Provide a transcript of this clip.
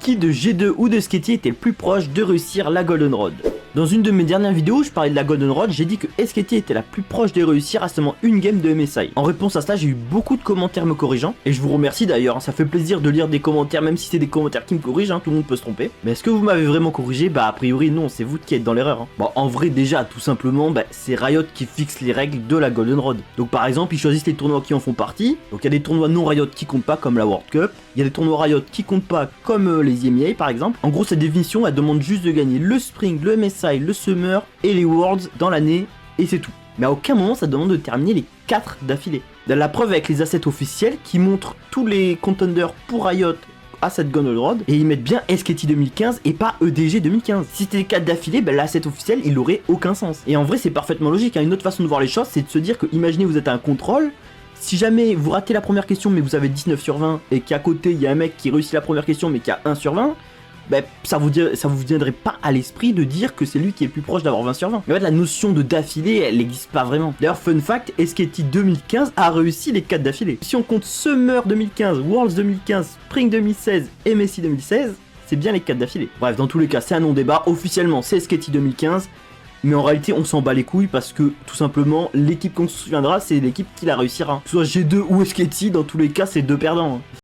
Qui de G2 ou de Sketty était le plus proche de réussir la Goldenrod? Dans une de mes dernières vidéos, je parlais de la Goldenrod, j'ai dit que Sketty était la plus proche de réussir à seulement une game de MSI. En réponse à cela, j'ai eu beaucoup de commentaires me corrigeant, et je vous remercie d'ailleurs, ça fait plaisir de lire des commentaires, même si c'est des commentaires qui me corrigent, tout le monde peut se tromper. Mais est-ce que vous m'avez vraiment corrigé? Bah a priori non, c'est vous qui êtes dans l'erreur. Bon, en vrai déjà, tout simplement, c'est Riot qui fixe les règles de la Goldenrod. Donc par exemple, ils choisissent les tournois qui en font partie, donc il y a des tournois non Riot qui comptent pas comme la World Cup, il y a des tournois Riot qui comptent pas comme les EMEA par exemple. En gros, cette définition, elle demande juste de gagner le Spring, le MSI, le Summer et les Worlds dans l'année, et c'est tout. Mais à aucun moment ça demande de terminer les 4 d'affilée. La preuve avec les assets officiels qui montrent tous les contenders pour Riot à cette Goldenrod, et ils mettent bien Sketty 2015 et pas EDG 2015. Si c'était les 4 d'affilée, l'asset officiel il aurait aucun sens. Et en vrai c'est parfaitement logique, Une autre façon de voir les choses, c'est de se dire que, imaginez vous êtes à un contrôle, si jamais vous ratez la première question mais vous avez 19 sur 20 et qu'à côté il y a un mec qui réussit la première question mais qui a 1 sur 20, ça vous viendrait pas à l'esprit de dire que c'est lui qui est le plus proche d'avoir 20 sur 20. Mais en fait, la notion de d'affilée, elle n'existe pas vraiment. D'ailleurs, fun fact, Sketty 2015 a réussi les 4 d'affilée. Si on compte Summer 2015, Worlds 2015, Spring 2016 et MSI 2016, c'est bien les 4 d'affilée. Bref, dans tous les cas, c'est un non-débat. Officiellement, c'est Sketty 2015. Mais en réalité, on s'en bat les couilles parce que, tout simplement, l'équipe qu'on se souviendra, c'est l'équipe qui la réussira. Que ce soit G2 ou Sketty, dans tous les cas, c'est deux perdants.